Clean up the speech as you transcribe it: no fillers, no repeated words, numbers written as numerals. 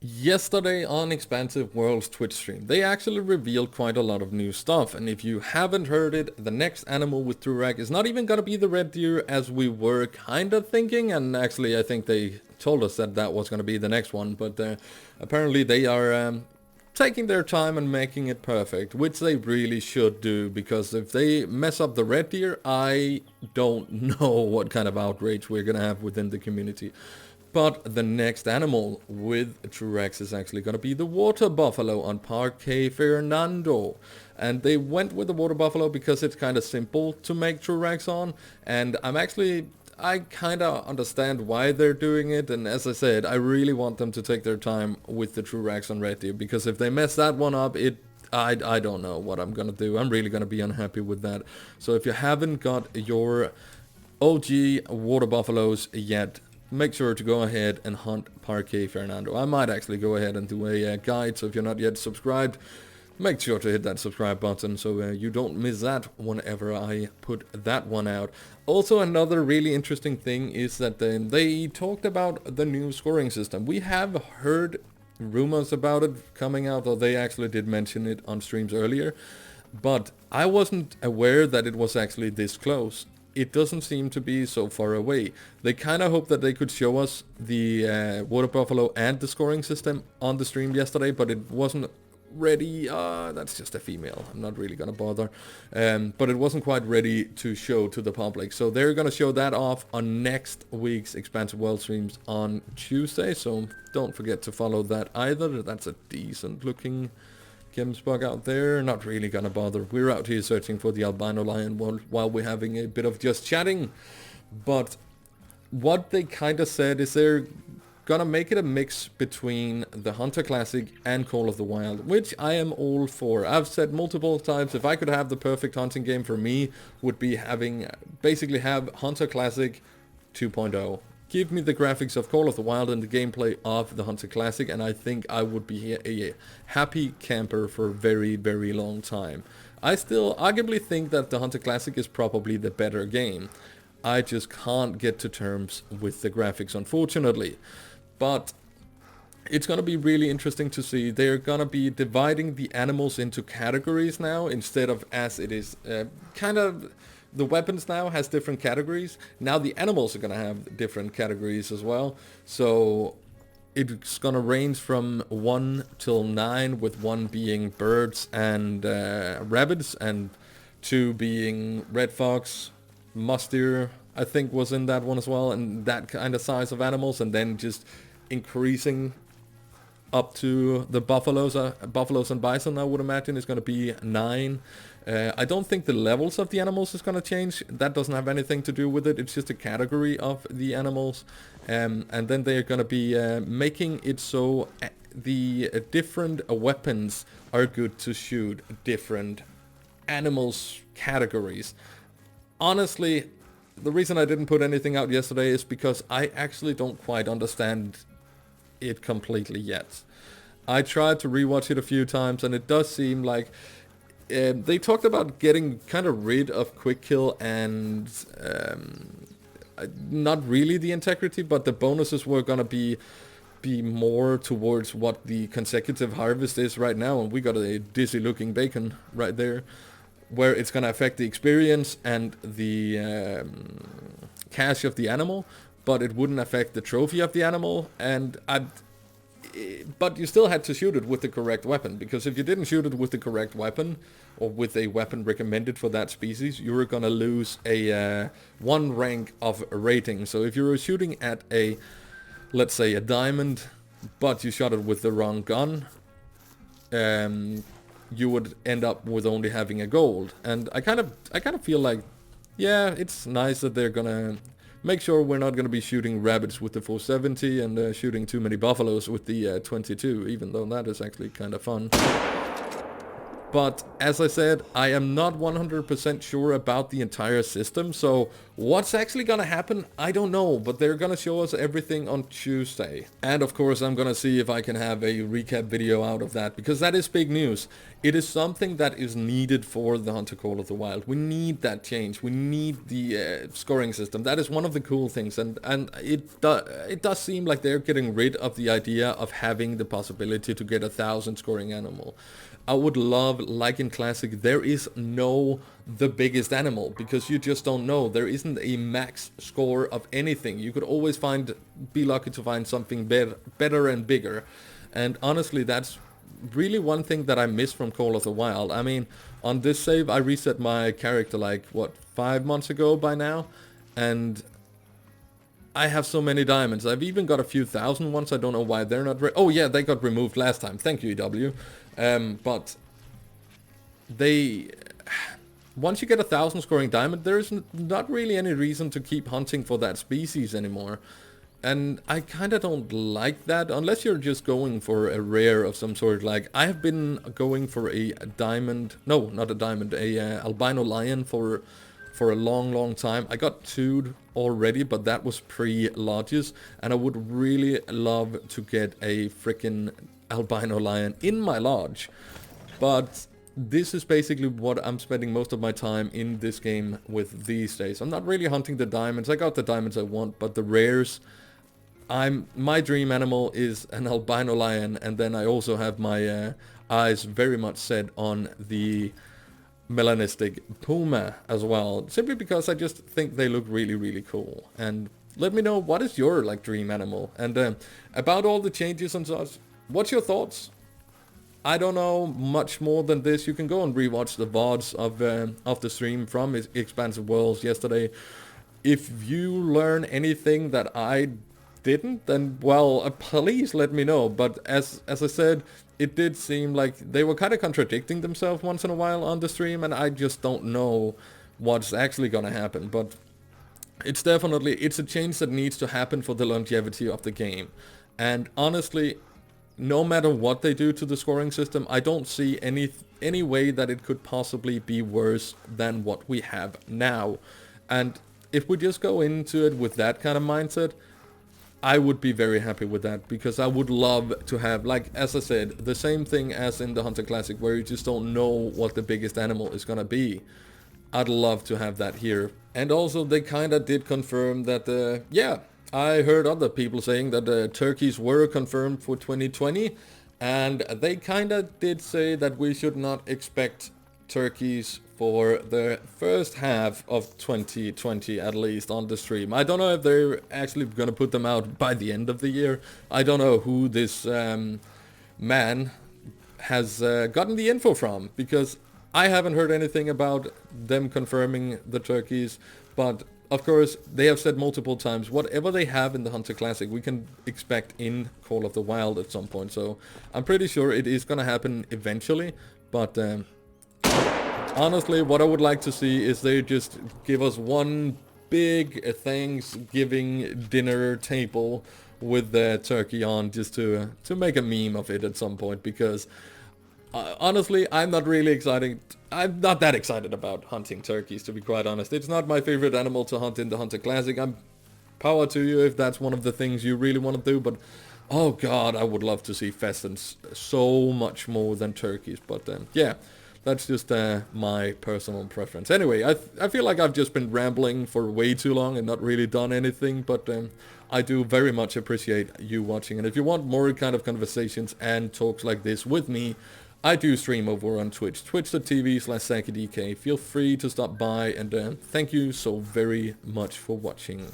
Yesterday on Expansive World's Twitch stream, they actually revealed quite a lot of new stuff, and if you haven't heard it, the next animal with TruRACS is not even gonna be the red deer as we were kinda thinking, and actually I think they told us that that was gonna be the next one, but apparently they are taking their time and making it perfect, which they really should do, because if they mess up the red deer, I don't know what kind of outrage we're gonna have within the community. But the next animal with TruRACS is actually going to be the water buffalo on Parque Fernando. And they went with the water buffalo because it's kind of simple to make TruRACS on. And I kind of understand why they're doing it. And as I said, I really want them to take their time with the TruRACS on red deer. Because if they mess that one up, I don't know what I'm going to do. I'm really going to be unhappy with that. So if you haven't got your OG water buffaloes yet, make sure to go ahead and hunt Parque Fernando. I might actually go ahead and do a guide, so if you're not yet subscribed, make sure to hit that subscribe button so you don't miss that whenever I put that one out. Also, another really interesting thing is that they talked about the new scoring system. We have heard rumors about it coming out, or they actually did mention it on streams earlier, but I wasn't aware that it was actually this close. It doesn't seem to be so far away. They kind of hoped that they could show us the water buffalo and the scoring system on the stream yesterday, but it wasn't ready. That's just a female. I'm not really gonna bother. But it wasn't quite ready to show to the public. So they're gonna show that off on next week's Expansive World streams on Tuesday. So don't forget to follow that either. That's a decent looking Gemsbug out there. Not really gonna bother. We're out here searching for the albino lion while we're having a bit of just chatting. But what they kind of said is they're gonna make it a mix between the Hunter Classic and Call of the Wild, which I am all for. I've said multiple times, if I could have the perfect hunting game for me, would be basically have Hunter Classic 2.0. Give me the graphics of Call of the Wild and the gameplay of the Hunter Classic, and I think I would be a happy camper for a very, very long time. I still arguably think that the Hunter Classic is probably the better game. I just can't get to terms with the graphics, unfortunately. But it's going to be really interesting to see. They're going to be dividing the animals into categories now, instead of as it is kind of... The weapons now has different categories. Now the animals are going to have different categories as well. So it's going to range from 1 till 9, with 1 being birds and rabbits, and 2 being red fox, musk deer, I think was in that one as well, and that kind of size of animals, and then just increasing up to the buffaloes and bison. I would imagine is going to be 9. I don't think the levels of the animals is going to change. That doesn't have anything to do with it. It's just a category of the animals. And then they're going to be making it so the different weapons are good to shoot different animals categories. Honestly, the reason I didn't put anything out yesterday is because I actually don't quite understand it completely yet. I tried to rewatch it a few times, and it does seem like they talked about getting kind of rid of quick kill and not really the integrity, but the bonuses were gonna be more towards what the consecutive harvest is right now, and we got a dizzy looking bacon right there, where it's gonna affect the experience and the cash of the animal, but it wouldn't affect the trophy of the animal. And but you still had to shoot it with the correct weapon, because if you didn't shoot it with the correct weapon, or with a weapon recommended for that species, you were gonna lose a 1 rank of rating. So if you were shooting at a, let's say, a diamond, but you shot it with the wrong gun, you would end up with only having a gold. And I kind of feel like, yeah, it's nice that they're gonna make sure we're not going to be shooting rabbits with the 470 and shooting too many buffaloes with the 22, even though that is actually kind of fun. But as I said, I am not 100% sure about the entire system, so what's actually gonna happen, I don't know, but they're gonna show us everything on Tuesday. And of course, I'm gonna see if I can have a recap video out of that, because that is big news. It is something that is needed for the Hunter Call of the Wild. We need that change. We need the scoring system. That is one of the cool things, and it does seem like they're getting rid of the idea of having the possibility to get 1,000 scoring animal. I would love, like in Classic, there is no the biggest animal, because you just don't know. There isn't a max score of anything. You could always be lucky to find something better and bigger. And honestly, that's really one thing that I miss from Call of the Wild. I mean, on this save, I reset my character like, what, 5 months ago by now? And I have so many diamonds. I've even got a few thousand ones. I don't know why they're not... Oh yeah, they got removed last time. Thank you, EW. But they... Once you get 1,000 scoring diamond, there is not really any reason to keep hunting for that species anymore. And I kind of don't like that, unless you're just going for a rare of some sort. Like, I have been going for a diamond... No, not a diamond. A albino lion for a long time. I got 2'd already, but that was pre-lodges, and I would really love to get a freaking albino lion in my lodge. But this is basically what I'm spending most of my time in this game with these days. I'm not really hunting the diamonds. I got the diamonds I want, but the rares, my dream animal is an albino lion, and then I also have my eyes very much set on the melanistic puma as well, simply because I just think they look really cool. And let me know, what is your like dream animal? And about all the changes and such, what's your thoughts? I don't know much more than this. You can go and rewatch the VODs of the stream from Expansive Worlds yesterday. If you learn anything that I didn't, then well, please let me know. But as I said, it did seem like they were kind of contradicting themselves once in a while on the stream, and I just don't know what's actually gonna happen. But it's a change that needs to happen for the longevity of the game. And honestly, no matter what they do to the scoring system, I don't see any way that it could possibly be worse than what we have now. And if we just go into it with that kind of mindset, I would be very happy with that, because I would love to have, like, as I said, the same thing as in the Hunter Classic, where you just don't know what the biggest animal is gonna be. I'd love to have that here. And also, they kinda did confirm that, yeah, I heard other people saying that turkeys were confirmed for 2020, and they kinda did say that we should not expect turkeys for the first half of 2020, at least on the stream. I don't know if they're actually gonna put them out by the end of the year. I don't know who this man has gotten the info from, because I haven't heard anything about them confirming the turkeys. But of course, they have said multiple times, whatever they have in the Hunter Classic, we can expect in Call of the Wild at some point. So I'm pretty sure it is gonna happen eventually. But honestly, what I would like to see is they just give us one big Thanksgiving dinner table with the turkey on, just to make a meme of it at some point, because honestly, I'm not that excited about hunting turkeys, to be quite honest. It's not my favorite animal to hunt in the Hunter Classic. Power to you if that's one of the things you really want to do, but oh god, I would love to see pheasants so much more than turkeys. But yeah, that's just my personal preference. Anyway, I feel like I've just been rambling for way too long and not really done anything, but I do very much appreciate you watching. And if you want more kind of conversations and talks like this with me, I do stream over on Twitch, twitch.tv/ZaggiDK. Feel free to stop by, and thank you so very much for watching.